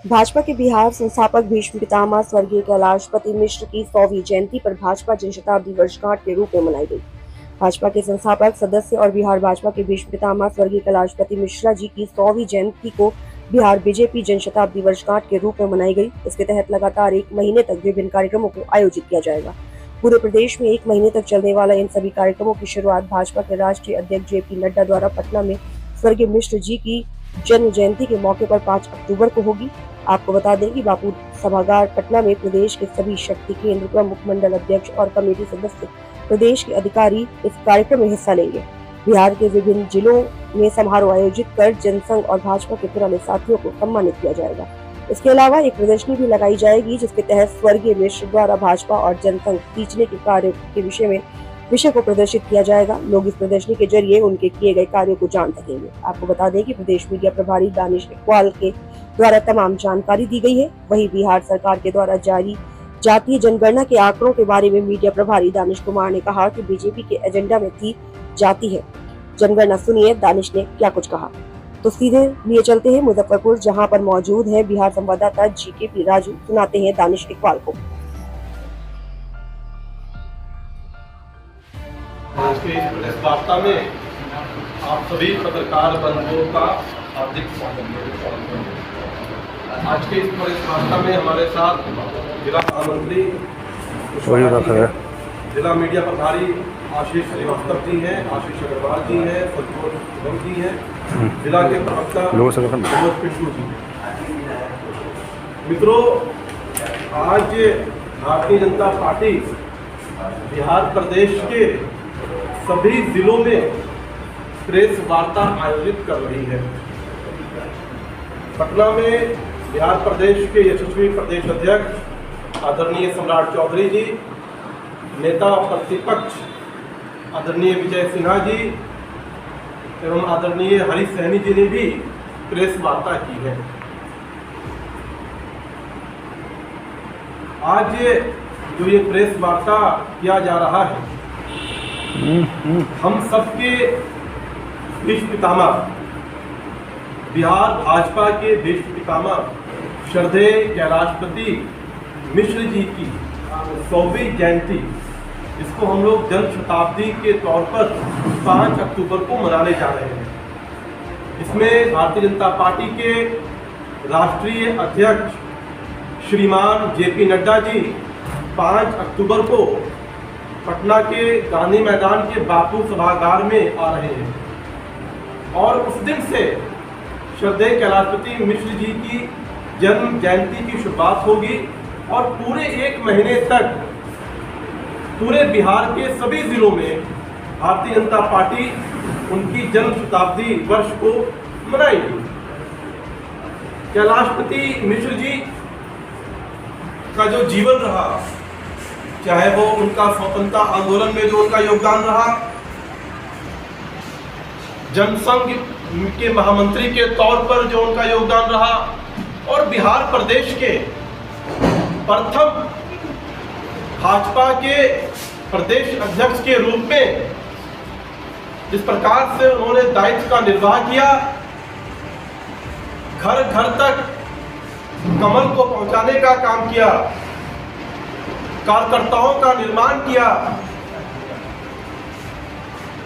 भाजपा के बिहार संस्थापक भीष्म पितामह स्वर्गीय कैलाशपति मिश्र की 100वीं जयंती पर भाजपा जनशताब्दी वर्षगांठ के रूप में मनाई गई। भाजपा के संस्थापक सदस्य और बिहार भाजपा के भीष्म पितामह स्वर्गीय कैलाशपति मिश्रा जी की 100वीं जयंती को बिहार बीजेपी जनशताब्दी वर्षगांठ के रूप में मनाई गई। इसके तहत लगातार 1 महीने तक विभिन्न कार्यक्रमों को आयोजित किया जाएगा। पूरे प्रदेश में 1 महीने तक चलने वाला इन सभी कार्यक्रमों की शुरुआत भाजपा के राष्ट्रीय अध्यक्ष जेपी नड्डा द्वारा पटना में स्वर्गीय मिश्र जी की जन्म जयंती के मौके पर 5 अक्टूबर को होगी। आपको बता दें कि बापू सभागार पटना में प्रदेश के सभी शक्ति केंद्र, प्रमुख मंडल अध्यक्ष और कमेटी सदस्य, प्रदेश के अधिकारी इस कार्यक्रम में हिस्सा लेंगे। बिहार के विभिन्न जिलों में समारोह आयोजित कर जनसंघ और भाजपा के पुराने साथियों को सम्मानित किया जाएगा। इसके अलावा एक प्रदर्शनी भी लगाई जाएगी, जिसके तहत स्वर्गीय मिश्र द्वारा भाजपा और जनसंघ खींचने के कार्य के विषय को प्रदर्शित किया जाएगा। लोग इस प्रदर्शनी के जरिए उनके किए गए कार्यों को जान सकेंगे। आपको बता दें कि प्रदेश मीडिया प्रभारी दानिश इकबाल के द्वारा तमाम जानकारी दी गई है। वहीं बिहार सरकार के द्वारा जारी जातीय जनगणना के आंकड़ों के बारे में मीडिया प्रभारी दानिश कुमार ने कहा कि बीजेपी के एजेंडा में थी जाति है जनगणना। सुनिए दानिश ने क्या कुछ कहा। तो सीधे लिए चलते हैं मुजफ्फरपुर, जहां पर मौजूद है बिहार संवाददाता जीके राजू। सुनाते हैं दानिश इकबाल को। आज के इस प्रेस वार्ता में आप सभी पत्रकार बंधुओं का हार्दिक स्वागत है। आज के इस प्रेस वार्ता में हमारे साथ जिला महामंत्री, जिला मीडिया प्रभारी आशीष श्रीवास्तव जी हैं, आशीष अग्रवाल जी हैं, संतोष जी हैं, जिला के प्रवक्ता मनोज पिंटू जी। मित्रों, आज भारतीय जनता पार्टी बिहार प्रदेश के सभी जिलों में प्रेस वार्ता आयोजित कर रही है। पटना में बिहार प्रदेश के यशस्वी प्रदेश अध्यक्ष आदरणीय सम्राट चौधरी जी, नेता प्रतिपक्ष आदरणीय विजय सिन्हा जी एवं आदरणीय हरीश सहनी जी ने भी प्रेस वार्ता की है। आज जो ये प्रेस वार्ता किया जा रहा है, हम सबके भीष्म पितामह, बिहार भाजपा के भीष्म पितामह श्रद्धेय कैलाशपति मिश्र जी की 100वीं जयंती, इसको हम लोग जन शताब्दी के तौर पर 5 अक्टूबर को मनाने जा रहे हैं। इसमें भारतीय जनता पार्टी के राष्ट्रीय अध्यक्ष श्रीमान जेपी नड्डा जी 5 अक्टूबर को पटना के गांधी मैदान के बापू सभागार में आ रहे हैं और उस दिन से श्रद्धेय कैलाशपति मिश्र जी की जन्म जयंती की शुरुआत होगी और पूरे 1 महीने तक पूरे बिहार के सभी जिलों में भारतीय जनता पार्टी उनकी जन्म शताब्दी वर्ष को मनाएगी। कैलाशपति मिश्र जी का जो जीवन रहा, चाहे वो उनका स्वतंत्रता आंदोलन में जो उनका योगदान रहा, जनसंघ के महामंत्री के तौर पर जो उनका योगदान रहा और बिहार प्रदेश के प्रथम भाजपा के प्रदेश अध्यक्ष के रूप में जिस प्रकार से उन्होंने दायित्व का निर्वाह किया, घर घर तक कमल को पहुंचाने का काम किया, कार्यकर्ताओं का निर्माण किया,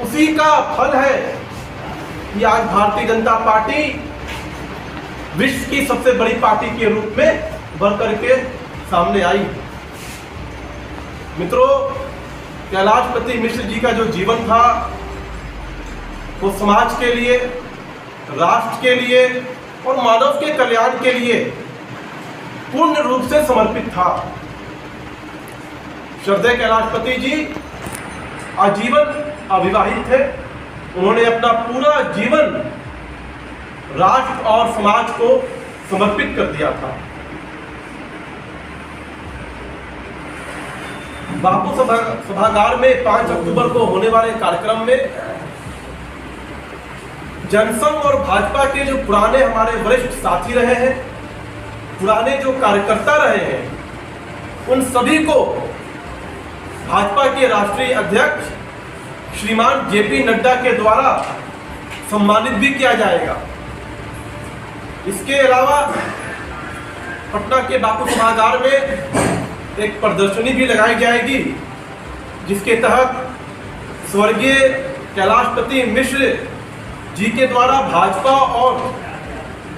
उसी का फल है कि आज भारतीय जनता पार्टी विश्व की सबसे बड़ी पार्टी के रूप में उभर करके सामने आई। मित्रों, कैलाशपति मिश्र जी का जो जीवन था वो समाज के लिए, राष्ट्र के लिए और मानव के कल्याण के लिए पूर्ण रूप से समर्पित था। श्रद्धेय कैलाशपति जी आजीवन अविवाहित थे। उन्होंने अपना पूरा जीवन राष्ट्र और समाज को समर्पित कर दिया था। बापू सभागार में 5 अक्टूबर को होने वाले कार्यक्रम में जनसंघ और भाजपा के जो पुराने हमारे वरिष्ठ साथी रहे हैं, पुराने जो कार्यकर्ता रहे हैं, उन सभी को भाजपा के राष्ट्रीय अध्यक्ष श्रीमान जेपी नड्डा के द्वारा सम्मानित भी किया जाएगा। इसके अलावा पटना के बापू सभागार में एक प्रदर्शनी भी लगाई जाएगी, जिसके तहत स्वर्गीय कैलाशपति मिश्र जी के द्वारा भाजपा और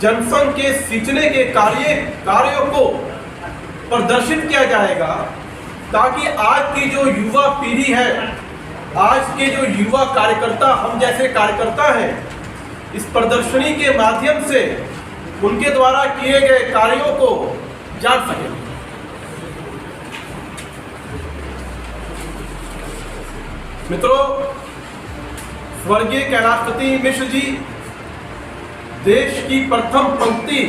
जनसंघ के सींचने के कार्यों को प्रदर्शित किया जाएगा, ताकि आज की जो युवा पीढ़ी है, आज के जो युवा कार्यकर्ता, हम जैसे कार्यकर्ता हैं, इस प्रदर्शनी के माध्यम से उनके द्वारा किए गए कार्यों को जान सकें। मित्रों, स्वर्गीय कैलाशपति मिश्र जी देश की प्रथम पंक्ति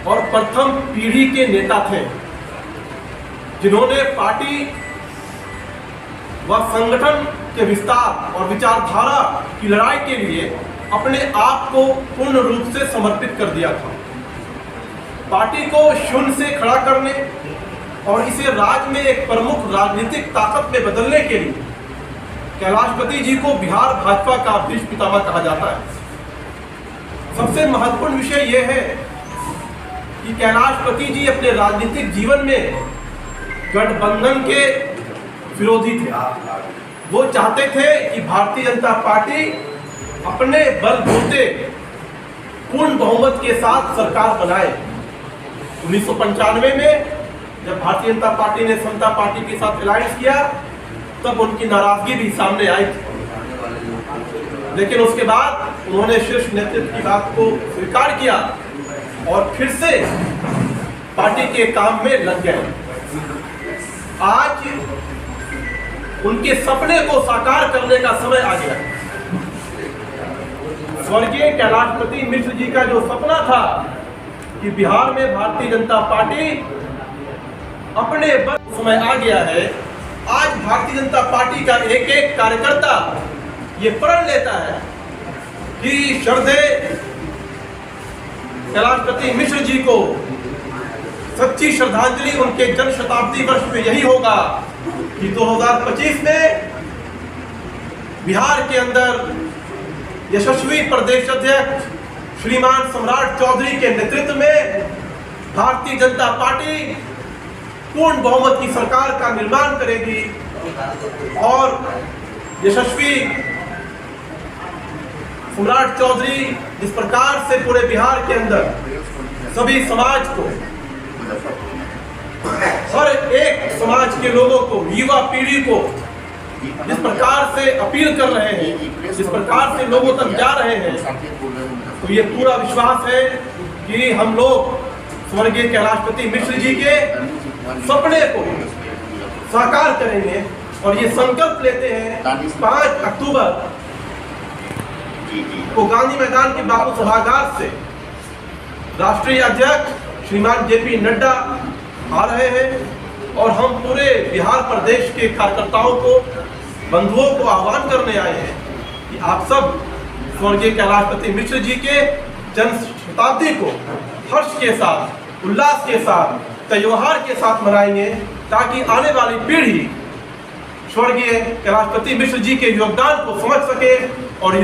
और प्रथम पीढ़ी के नेता थे, जिन्होंने पार्टी व संगठन के विस्तार और विचारधारा की लड़ाई के लिए अपने आप को पूर्ण रूप से समर्पित कर दिया था। पार्टी को शून्य से खड़ा करने और इसे राज्य में एक प्रमुख राजनीतिक ताकत में बदलने के लिए कैलाशपति जी को बिहार भाजपा का भीष्म पितामह कहा जाता है। सबसे महत्वपूर्ण विषय यह है कि कैलाशपति जी अपने राजनीतिक जीवन में गठबंधन के विरोधी थे। वो चाहते थे कि भारतीय जनता पार्टी अपने बलबूते पूर्ण बहुमत के साथ सरकार बनाए। 1995 में जब भारतीय जनता पार्टी ने समता पार्टी के साथ अलायंस किया, तब उनकी नाराजगी भी सामने आई थी, लेकिन उसके बाद उन्होंने शीर्ष नेतृत्व की बात को स्वीकार किया और फिर से पार्टी के काम में लग गए। आज उनके सपने को साकार करने का समय आ गया। स्वर्गीय कैलाशपति मिश्र जी का जो सपना था कि बिहार में भारतीय जनता पार्टी अपने समय आ गया है। आज भारतीय जनता पार्टी का एक एक कार्यकर्ता ये प्रण लेता है कि श्रद्धेय कैलाशपति मिश्र जी को सच्ची श्रद्धांजलि उनके जन्म शताब्दी वर्ष में यही होगा कि 2025 में बिहार के अंदर यशस्वी प्रदेश अध्यक्ष श्रीमान सम्राट चौधरी के नेतृत्व में भारतीय जनता पार्टी पूर्ण बहुमत की सरकार का निर्माण करेगी और यशस्वी सम्राट चौधरी जिस प्रकार से पूरे बिहार के अंदर सभी समाज को, हर एक समाज के लोगों को, युवा पीढ़ी को जिस प्रकार से अपील कर रहे हैं, जिस प्रकार से लोगों तक जा रहे हैं, तो ये पूरा विश्वास है कि हम लोग स्वर्गीय कैलाशपति मिश्र जी के सपने को साकार करेंगे और ये संकल्प लेते हैं 5 अक्टूबर को गांधी मैदान के बापू सभागार से राष्ट्रीय अध्यक्ष श्रीमान जेपी नड्डा आ रहे हैं और हम पूरे बिहार प्रदेश के कार्यकर्ताओं को, बंधुओं को आह्वान करने आए हैं कि आप सब स्वर्गीय कैलाशपति मिश्र जी के जन्म शताब्दी को हर्ष के साथ, उल्लास के साथ, त्योहार के साथ मनाएंगे, ताकि आने वाली पीढ़ी स्वर्गीय कैलाशपति मिश्र जी के योगदान को समझ सके और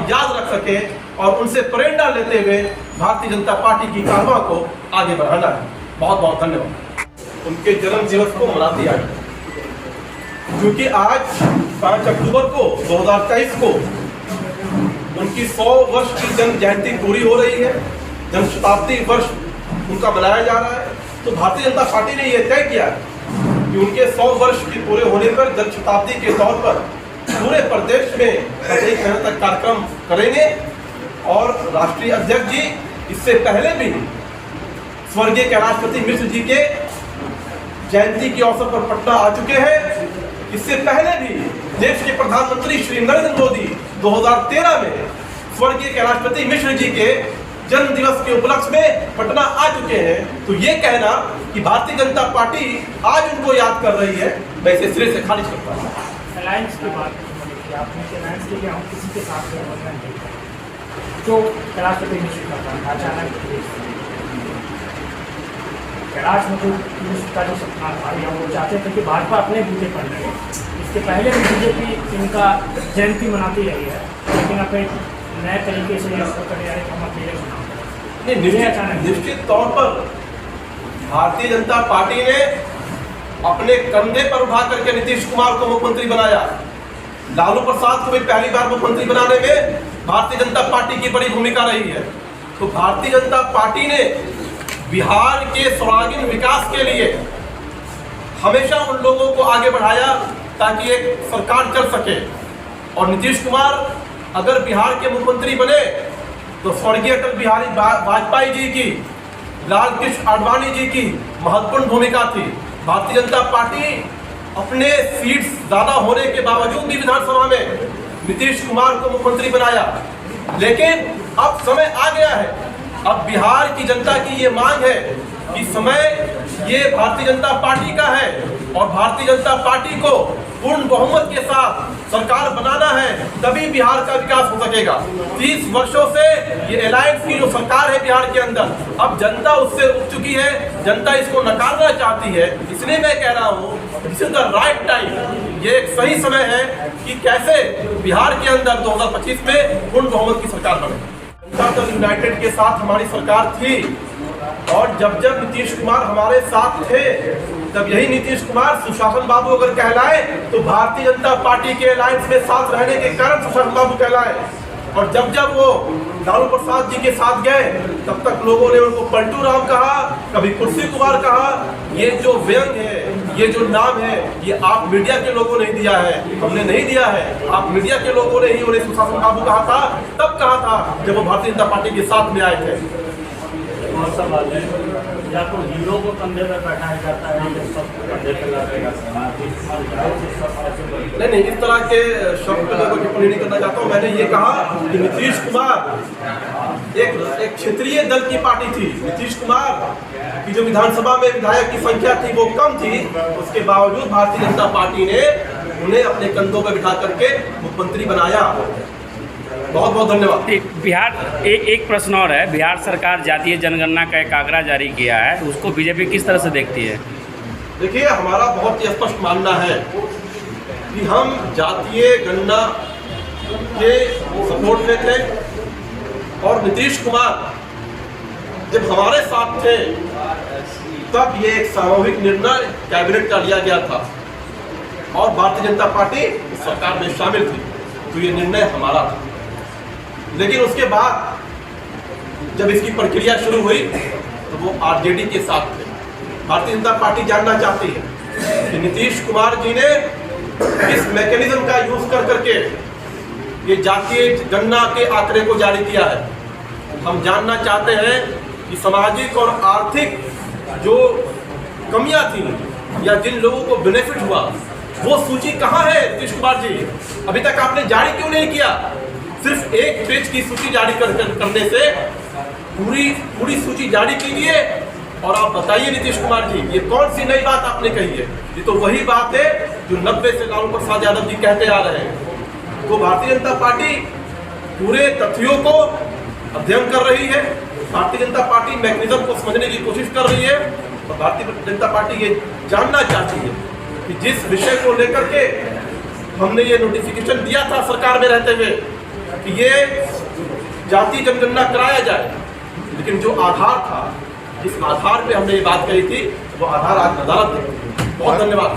याद रख सके और उनसे प्रेरणा लेते हुए भारतीय जनता पार्टी की कारवां को आगे बढ़ाना है। बहुत बहुत धन्यवाद। उनके जन्म दिवस को मना दिया है, क्योंकि आज 5 अक्टूबर को 2023 को उनकी 100 वर्ष की जन्म जयंती पूरी हो रही है, जन्म शताब्दी वर्ष उनका मनाया जा रहा है। तो भारतीय जनता पार्टी ने यह तय किया कि उनके 100 वर्ष के पूरे होने पर जन्म शताब्दी के तौर पर पूरे प्रदेश में 1 महीने तक कार्यक्रम करेंगे और राष्ट्रीय अध्यक्ष जी इससे पहले भी स्वर्गीय कैलाशपति मिश्र जी के जयंती के अवसर पर पटना आ चुके हैं। इससे पहले भी देश के प्रधानमंत्री श्री नरेंद्र मोदी 2013 में स्वर्गीय कैलाशपति मिश्र जी के जन्म दिवस के उपलक्ष्य में पटना आ चुके हैं। तो ये कहना कि भारतीय जनता पार्टी आज उनको याद कर रही है, मैं इसे सिरे से खारिज करता हूँ। अलायंस की बात आपने अलायंस के लिए हम किसी के साथ जो कैलाशपति मिश्र का था अचानक कैलाश में का जो सपना था या वो चाहते थे कि भाजपा अपने बूते पर लगे। इसके पहले भी बीजेपी इनका जयंती मनाती रही है, लेकिन अब एक नए तरीके से हम अकेले निश्चित तौर पर भारतीय जनता पार्टी ने अपने कंधे पर उठा करके नीतीश कुमार को मुख्यमंत्री बनाया। लालू प्रसाद को भी पहली बार मुख्यमंत्री बनाने में भारतीय जनता पार्टी की बड़ी भूमिका रही है। तो भारतीय जनता पार्टी ने बिहार के सर्वांगीण विकास के लिए हमेशा उन लोगों को आगे बढ़ाया ताकि एक सरकार चल सके। और नीतीश कुमार अगर बिहार के मुख्यमंत्री बने तो स्वर्गीय अटल बिहारी वाजपेयी जी की, लाल कृष्ण आडवाणी जी की महत्वपूर्ण भूमिका थी। भारतीय जनता पार्टी अपने सीट्स ज्यादा होने के बावजूद भी विधानसभा में नीतीश कुमार को मुख्यमंत्री बनाया। लेकिन अब समय आ गया है, अब बिहार की जनता की ये मांग है कि समय ये भारतीय जनता पार्टी का है और भारतीय जनता पार्टी को पूर्ण बहुमत के साथ सरकार बनाना है, तभी बिहार का विकास हो सकेगा। 30 वर्षों से ये अलायंस की जो सरकार है बिहार के अंदर, अब जनता उससे उठ चुकी है, जनता इसको नकारना चाहती है। इसलिए मैं कह रहा हूँ this is the right time, ये एक सही समय है कि कैसे बिहार के अंदर 2025 में पूर्ण बहुमत की सरकार बने। जनता दल यूनाइटेड के साथ हमारी सरकार थी और जब जब नीतीश कुमार हमारे साथ थे तब यही नीतीश कुमार सुशासन बाबू अगर कहलाए तो भारतीय जनता पार्टी के अलायंस में साथ रहने के कारण सुशासन बाबू कहलाए। और जब जब वो लालू प्रसाद जी के साथ गए तब तक लोगों ने उनको पलटू राम कहा, कभी कुर्सी कुमार कहा। ये जो व्यंग है, ये जो नाम है, ये आप मीडिया के लोगों ने दिया है, हमने नहीं दिया है। आप मीडिया के लोगों ने ही उन्हें सुशासन बाबू कहा था, तब कहा था जब वो भारतीय जनता पार्टी के साथ में आए थे। सवाल है, या तो हीरो को कंधे पर बैठाया जाता है या सबको कंधे पर लादेगा। नहीं, इस तरह के शब्द पे मैं टिप्पणी नहीं करना चाहता हूँ। मैंने ये कहा कि नीतीश कुमार एक क्षेत्रीय दल की पार्टी थी। नीतीश कुमार की जो विधानसभा में विधायक की संख्या थी वो कम थी, उसके बावजूद भारतीय जनता पार्टी ने उन्हें अपने कंधों पर बिठा करके मुख्यमंत्री बनाया। बहुत बहुत धन्यवाद। बिहार एक प्रश्न और है, बिहार सरकार जातीय जनगणना का एक आंकड़ा जारी किया है, उसको बीजेपी किस तरह से देखती है? देखिए, हमारा बहुत ही स्पष्ट मानना है कि हम जातीय गणना के सपोर्ट में थे और नीतीश कुमार जब हमारे साथ थे तब ये एक सामूहिक निर्णय कैबिनेट का लिया गया था और भारतीय जनता पार्टी इस सरकार में शामिल थी, तो ये निर्णय हमारा था। लेकिन उसके बाद जब इसकी प्रक्रिया शुरू हुई तो वो आरजेडी के साथ थे। भारतीय जनता पार्टी जानना चाहती है कि नीतीश कुमार जी ने इस मैकेनिज्म का यूज कर करके ये जातीय गणना के आंकड़े को जारी किया है। हम जानना चाहते हैं कि सामाजिक और आर्थिक जो कमियां थी या जिन लोगों को बेनिफिट हुआ वो सूची कहाँ है नीतीश कुमार जी? अभी तक आपने जारी क्यों नहीं किया? सिर्फ एक पेज की सूची जारी करने से पूरी सूची जारी कीजिए और आप बताइए नीतीश कुमार जी ये कौन सी नई बात आपने कही है? ये तो वही बात है जो 90 से लालू प्रसाद यादव जी कहते आ रहे हैं। तो भारतीय जनता पार्टी पूरे तथ्यों को अध्ययन कर रही है, भारतीय जनता पार्टी मैकेनिज्म को समझने की कोशिश कर रही है और भारतीय जनता पार्टी ये जानना चाहती है कि जिस विषय को लेकर के हमने ये नोटिफिकेशन दिया था सरकार में रहते हुए कि ये जाति जनगणना कराया जाए, लेकिन जो आधार था, जिस आधार पे हमने ये बात कही थी वो आधार आज अदालत है। बहुत धन्यवाद।